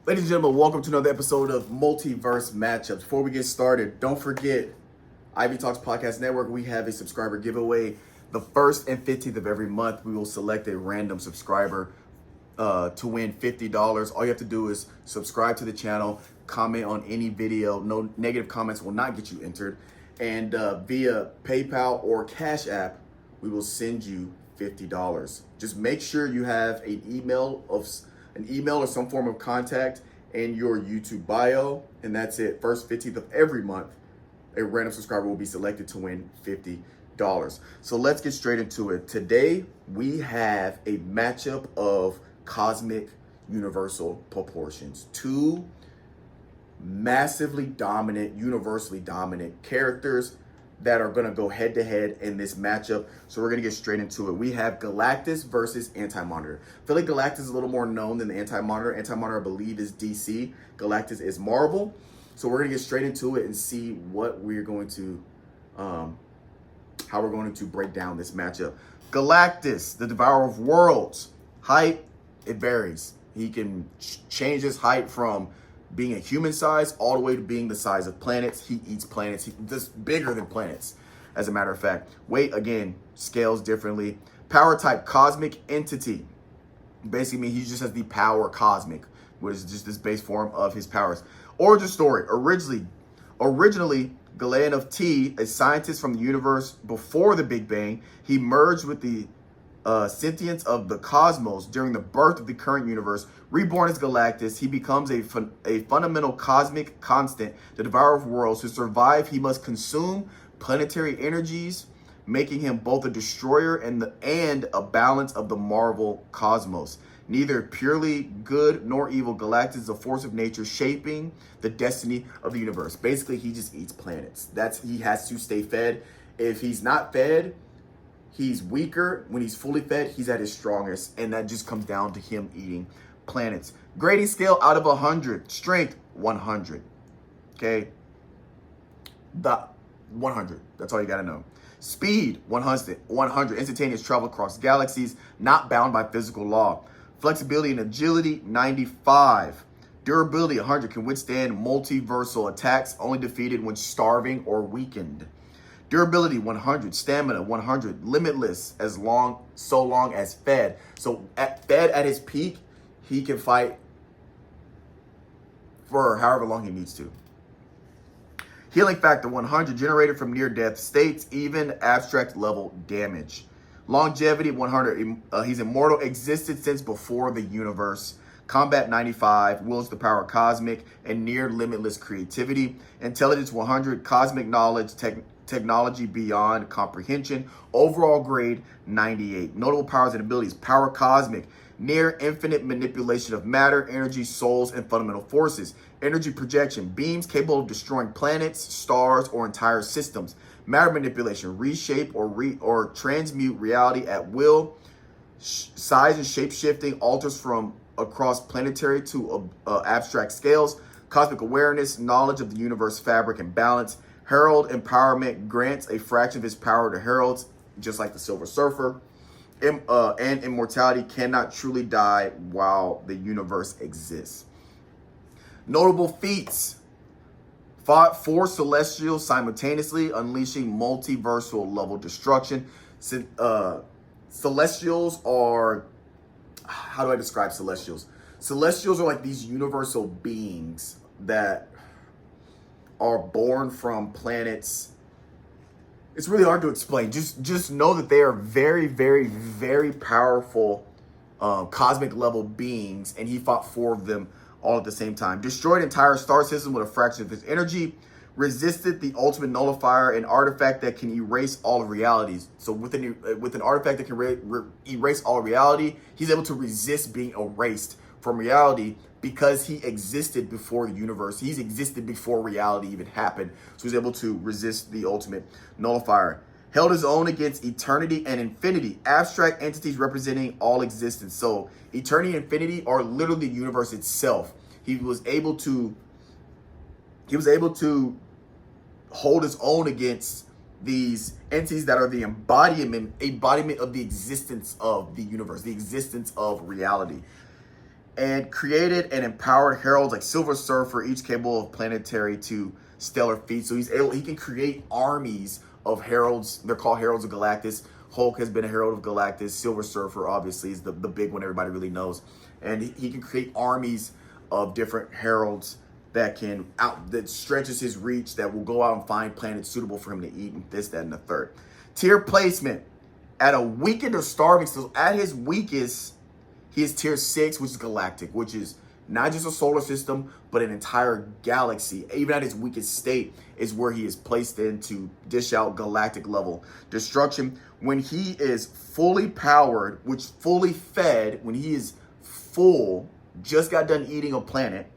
Ladies and gentlemen, welcome to another episode of Multiverse Matchups. Before we get started, don't forget, Ivy Talks Podcast Network, we have a subscriber giveaway. The 1st and 15th of every month, we will select a random subscriber to win $50. All you have to do is subscribe to the channel, comment on any video. No negative comments will not get you entered. And via PayPal or Cash App, we will send you $50. Just make sure you have an email or some form of contact in your YouTube bio, and that's it. 1st, 15th of every month, a random subscriber will be selected to win $50. So let's get straight into it. Today, we have a matchup of cosmic universal proportions. Two massively dominant, universally dominant characters that are going to go head to head in this matchup. So we're going to get straight into it. We have Galactus versus Anti-Monitor. I feel like Galactus is a little more known than the Anti-Monitor. Anti-Monitor, I believe, is DC. Galactus is Marvel. So we're going to get straight into it and see what we're going to, how we're going to break down this matchup. Galactus, the Devourer of Worlds. Height, it varies. He can change his height from being a human size all the way to being the size of planets. He eats planets. He's just bigger than planets, as a matter of fact. Weight, again, scales differently. Power type, cosmic entity. Basically means he just has the power cosmic, which is just this base form of his powers. Origin story. Originally, Galen of T, a scientist from the universe before the Big Bang, he merged with the sentience of the cosmos during the birth of the current universe. Reborn as Galactus, he becomes a fundamental cosmic constant, the devourer of worlds. To survive, he must consume planetary energies, making him both a destroyer and a balance of the Marvel cosmos. Neither purely good nor evil, Galactus is a force of nature shaping the destiny of the universe. Basically, he just eats planets. He has to stay fed. If he's not fed, he's weaker. When he's fully fed, he's at his strongest. And that just comes down to him eating planets. Grading scale out of 100. Strength, 100. Okay? 100. That's all you got to know. Speed, 100. 100. Instantaneous travel across galaxies, not bound by physical law. Flexibility and agility, 95. Durability, 100. Can withstand multiversal attacks, only defeated when starving or weakened. Durability 100, stamina 100, limitless so long as fed. So fed at his peak, he can fight for however long he needs to. Healing factor 100, generated from near death states, even abstract level damage. Longevity 100, he's immortal, existed since before the universe. Combat 95, wills the power cosmic and near limitless creativity. Intelligence 100, cosmic knowledge, technology beyond comprehension. Overall grade 98. Notable powers and abilities: power cosmic, near infinite manipulation of matter, energy, souls, and fundamental forces. Energy projection, beams capable of destroying planets, stars, or entire systems. Matter manipulation, reshape or transmute reality at will. Size and shape shifting, alters from across planetary to abstract scales. Cosmic awareness, knowledge of the universe fabric and balance. Herald empowerment, grants a fraction of his power to heralds, just like the Silver Surfer. And immortality, cannot truly die while the universe exists. Notable feats: fought 4 Celestials simultaneously, unleashing multiversal level destruction. Celestials are, how do I describe Celestials? Celestials are like these universal beings that are born from planets. It's really hard to explain. Just know that they are very, very, very powerful cosmic level beings, and he fought 4 of them all at the same time. Destroyed entire star system with a fraction of his energy. Resisted the ultimate nullifier, an artifact that can erase all realities. So with an artifact that can erase all reality, he's able to resist being erased from reality, because he existed before the universe. He's existed before reality even happened. So he's able to resist the ultimate nullifier. Held his own against eternity and infinity, abstract entities representing all existence. So eternity and infinity are literally the universe itself. He was able to hold his own against these entities that are the embodiment of the existence of the universe, the existence of reality. and created and empowered heralds like Silver Surfer, each capable of planetary to stellar feats. So he can create armies of heralds. They're called Heralds of Galactus. Hulk has been a herald of Galactus. Silver Surfer obviously is the big one everybody really knows. And he can create armies of different heralds that stretches his reach, that will go out and find planets suitable for him to eat, and this, that, and the third. Tier placement. At a weakened or starving, so at his weakest, he is tier 6, which is galactic, which is not just a solar system, but an entire galaxy. Even at his weakest state is where he is placed in to dish out galactic level destruction. When he is fully powered, which fully fed, when he is full, just got done eating a planet,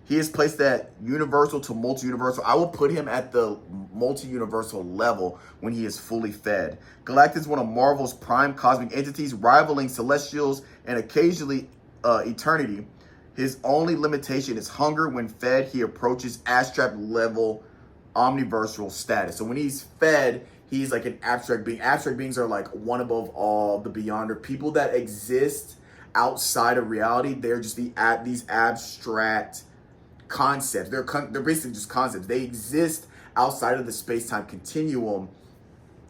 he is placed at universal to multi-universal. I will put him at the multi-universal level when he is fully fed. Galactus is one of Marvel's prime cosmic entities, rivaling Celestials and occasionally Eternity. His only limitation is hunger. When fed, he approaches abstract level omniversal status. So when he's fed, he's like an abstract being. Abstract beings are like one above all, the beyonder. People that exist outside of reality, they're just these abstract concepts. They're basically just concepts. They exist outside of the space-time continuum,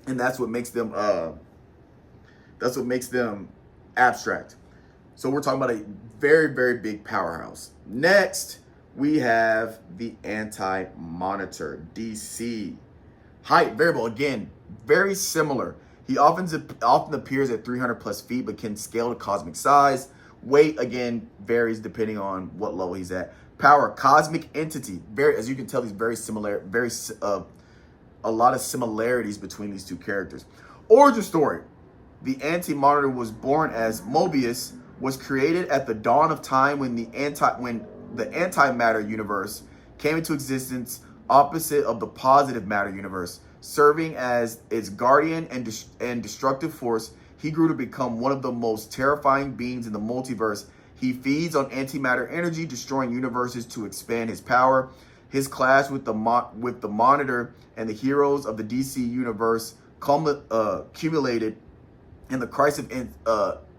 and that's what makes them abstract. So we're talking about a very, very big powerhouse. Next, we have the Anti-Monitor, DC. Height variable, again, very similar. He often appears at 300 plus feet, but can scale to cosmic size. Weight, again, varies depending on what level he's at. Power, cosmic entity. As you can tell, these a lot of similarities between these two characters. Origin story. The Anti-Monitor was born as Mobius, was created at the dawn of time when the antimatter universe came into existence opposite of the positive matter universe. Serving as its guardian and destructive force, he grew to become one of the most terrifying beings in the multiverse. He feeds on antimatter energy, destroying universes to expand his power. His clash with the Monitor and the heroes of the DC universe accumulated in the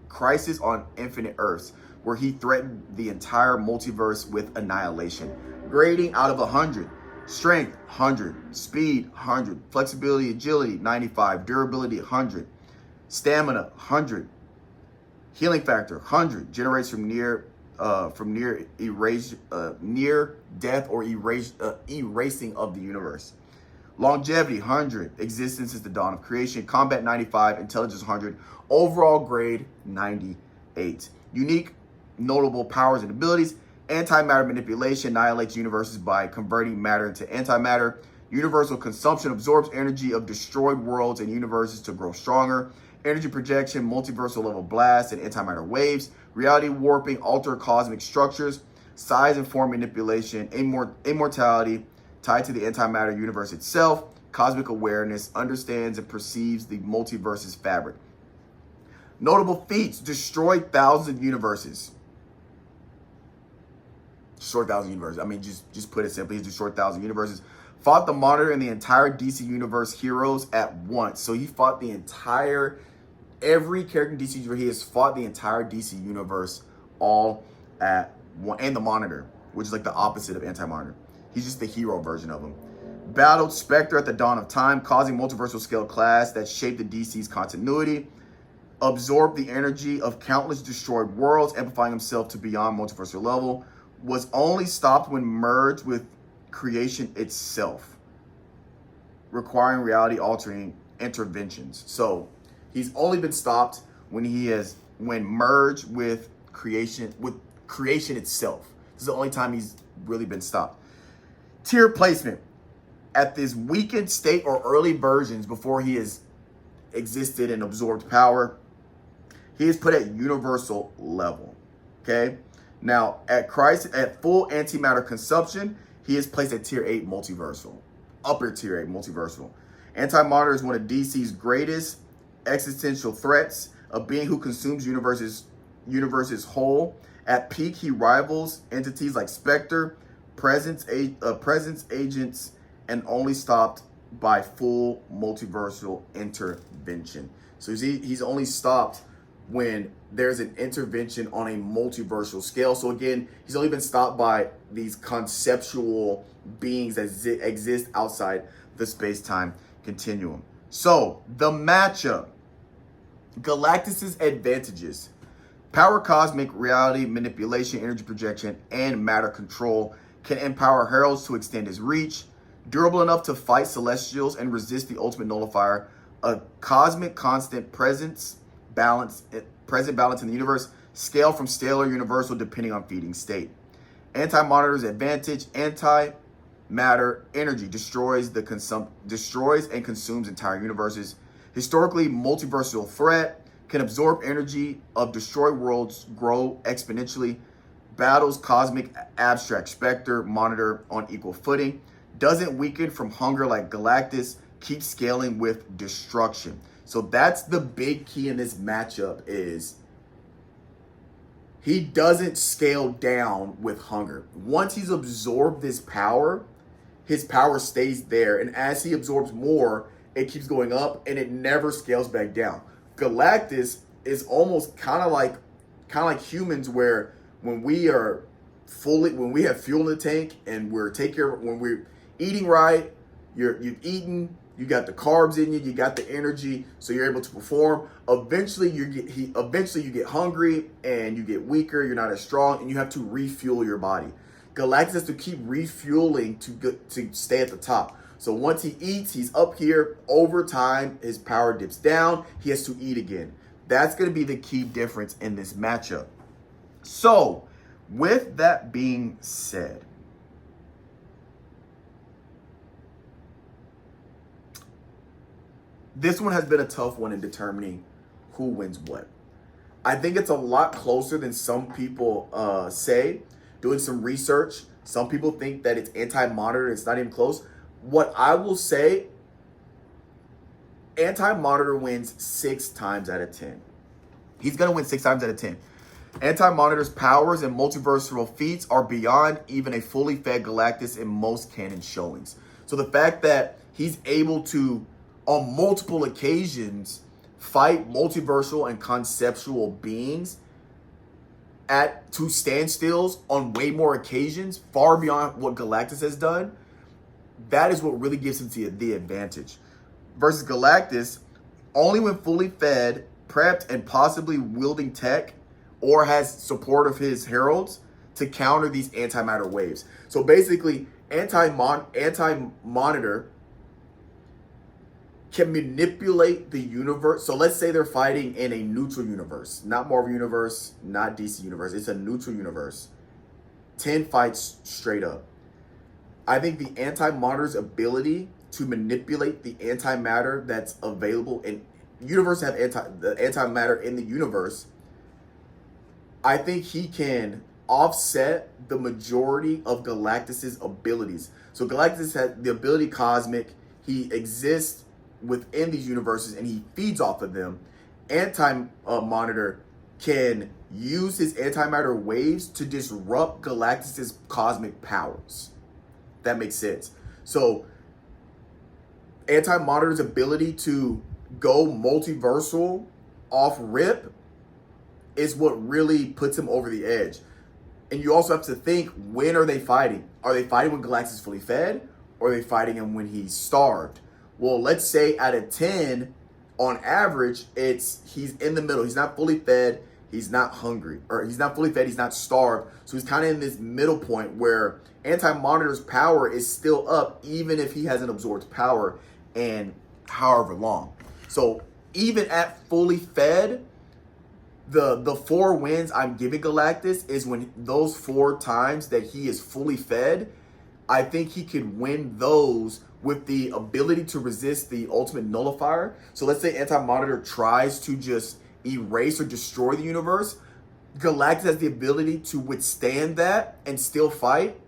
Crisis on Infinite Earths, where he threatened the entire multiverse with annihilation. Grading out of 100. Strength, 100. Speed, 100. Flexibility, agility, 95. Durability, 100. Stamina, 100. Healing factor, 100. Generates from near death or erasing of the universe. Longevity, 100. Existence is the dawn of creation. Combat, 95. Intelligence, 100. Overall grade, 98. Unique, notable powers and abilities. Antimatter manipulation annihilates universes by converting matter into antimatter. Universal consumption absorbs energy of destroyed worlds and universes to grow stronger. Energy projection, multiversal level blast, and antimatter waves. Reality warping, alter cosmic structures. Size and form manipulation. Immortality, tied to the antimatter universe itself. Cosmic awareness, understands and perceives the multiverse's fabric. Notable feats, destroyed thousands of universes. Destroyed thousands of universes. I mean, just put it simply, he's destroyed thousands of universes. Fought the Monitor and the entire DC universe heroes at once. So he fought every character in DC universe, he has fought the entire DC universe all at one, and the Monitor, which is like the opposite of Anti-Monitor. He's just the hero version of him. Battled Spectre at the dawn of time, causing multiversal scale clash that shaped the DC's continuity. Absorbed the energy of countless destroyed worlds, amplifying himself to beyond multiversal level. Was only stopped when merged with creation itself, requiring reality-altering interventions. So he's only been stopped when merged with creation itself. This is the only time he's really been stopped. Tier placement. At this weakened state or early versions before he has existed and absorbed power, he is put at universal level. Okay? Now, at full antimatter consumption, he is placed at tier 8 multiversal. Upper tier 8 multiversal. Anti-Monitor is one of DC's greatest existential threats, a being who consumes universes whole. At peak, he rivals entities like Spectre, presence agents, and only stopped by full multiversal intervention. So he's only stopped when there's an intervention on a multiversal scale. So again, he's only been stopped by these conceptual beings that exist outside the space-time continuum. So the matchup, Galactus's advantages: power, cosmic reality manipulation, energy projection, and matter control, can empower heralds to extend his reach. Durable enough to fight celestials and resist the ultimate nullifier. A cosmic constant present balance in the universe. Scale from stellar universal depending on feeding state. Anti-monitor's advantage: anti-matter energy destroys and consumes entire universes. Historically multiversal threat, can absorb energy of destroyed worlds, grow exponentially. Battles cosmic abstract specter monitor on equal footing. Doesn't weaken from hunger like Galactus. Keeps scaling with destruction. So that's the big key in this matchup, is he doesn't scale down with hunger. Once he's absorbed his power stays there. And as he absorbs more, it keeps going up and it never scales back down. Galactus is almost kind of like humans, where when we have fuel in the tank and when we're eating right, you've eaten, you got the carbs in you, you got the energy, so you're able to perform. Eventually you get hungry and you get weaker, you're not as strong, and you have to refuel your body. Galactus has to keep refueling to stay at the top. So once he eats, he's up here. Over time, his power dips down. He has to eat again. That's going to be the key difference in this matchup. So with that being said, this one has been a tough one in determining who wins what. I think it's a lot closer than some people say. Doing some research, some people think that it's anti-monitor. It's not even close. What I will say, anti-monitor wins 6 times out of 10. He's going to win 6 times out of 10. Anti-monitor's powers and multiversal feats are beyond even a fully fed Galactus in most canon showings. So the fact that he's able to, on multiple occasions, fight multiversal and conceptual beings to standstills on way more occasions, far beyond what Galactus has done, that is what really gives him the advantage. Versus Galactus, only when fully fed, prepped, and possibly wielding tech, or has support of his heralds to counter these antimatter waves. So basically, anti-monitor can manipulate the universe. So let's say they're fighting in a neutral universe, not Marvel universe, not DC universe. It's a neutral universe. 10 fights straight up. I think the anti-monitor's ability to manipulate the antimatter that's available in universe, have the antimatter in the universe, I think he can offset the majority of Galactus's abilities. So Galactus has the ability cosmic. He exists within these universes and he feeds off of them. Anti-monitor can use his antimatter waves to disrupt Galactus's cosmic powers. That makes sense. So anti-monitor's ability to go multiversal off rip is what really puts him over the edge. And you also have to think, when are they fighting? Are they fighting when Galactus is fully fed? Or are they fighting him when he's starved? Well, let's say out of 10, on average, he's in the middle. He's not fully fed, he's not hungry. Or he's not fully fed, he's not starved. So he's kind of in this middle point where anti-monitor's power is still up, even if he hasn't absorbed power in however long. So even at fully fed, the 4 wins I'm giving Galactus is when those 4 times that he is fully fed, I think he could win those with the ability to resist the ultimate nullifier. So let's say anti-monitor tries to just erase or destroy the universe. Galactus has the ability to withstand that and still fight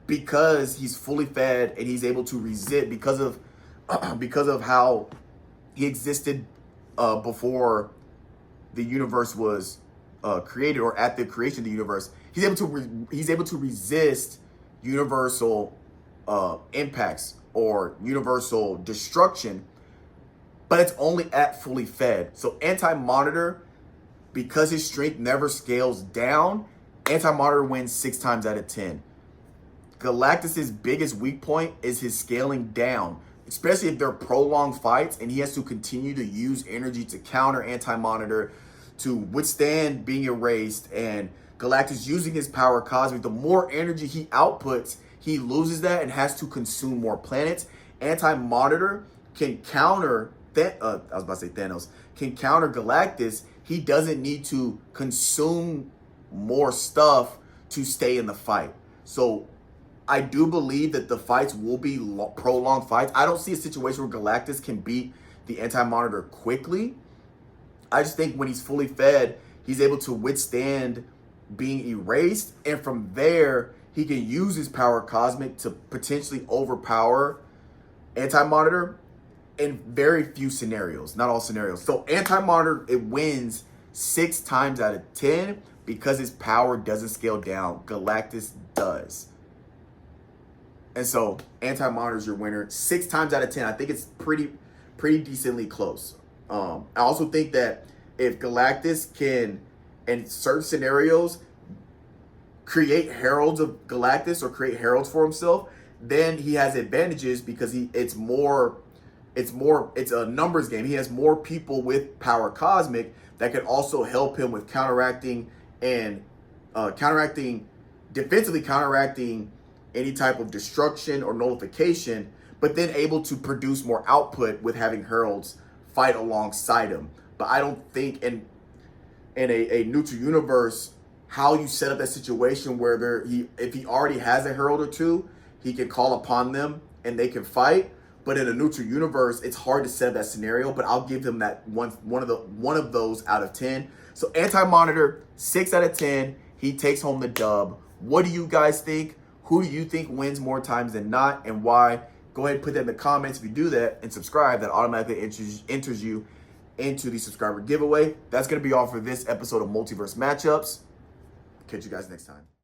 because he's fully fed and he's able to resist because of how he existed before the universe was created, or at the creation of the universe. He's able to resist universal impacts or universal destruction, but it's only at fully fed. So anti-monitor, because his strength never scales down, Anti-Monitor wins 6 times out of 10. Galactus's biggest weak point is his scaling down, especially if they're prolonged fights and he has to continue to use energy to counter Anti-Monitor to withstand being erased, and Galactus using his power cosmic. The more energy he outputs, he loses that and has to consume more planets. Anti-Monitor can counter Thanos can counter Galactus. He doesn't need to consume more stuff to stay in the fight. So I do believe that the fights will be prolonged fights. I don't see a situation where Galactus can beat the Anti-Monitor quickly. I just think when he's fully fed, he's able to withstand being erased. And from there, he can use his power cosmic to potentially overpower Anti-Monitor in very few scenarios, not all scenarios. So Anti-Monitor, it wins 6 times out of 10 because his power doesn't scale down. Galactus does. And so Anti-Monitor is your winner 6 times out of 10. I think it's pretty decently close. I also think that if Galactus can, in certain scenarios, create heralds of Galactus or create heralds for himself, then he has advantages because it's a numbers game. He has more people with power cosmic that can also help him with defensively counteracting any type of destruction or nullification, but then able to produce more output with having heralds fight alongside him. But I don't think in a neutral universe, how you set up that situation where if he already has a herald or two, he can call upon them and they can fight. But in a neutral universe, it's hard to set up that scenario. But I'll give them that one of those out of 10. So Anti-Monitor, 6 out of 10. He takes home the dub. What do you guys think? Who do you think wins more times than not, and why? Go ahead and put that in the comments if you do that, and subscribe. That automatically enters you into the subscriber giveaway. That's going to be all for this episode of Multiverse Matchups. Catch you guys next time.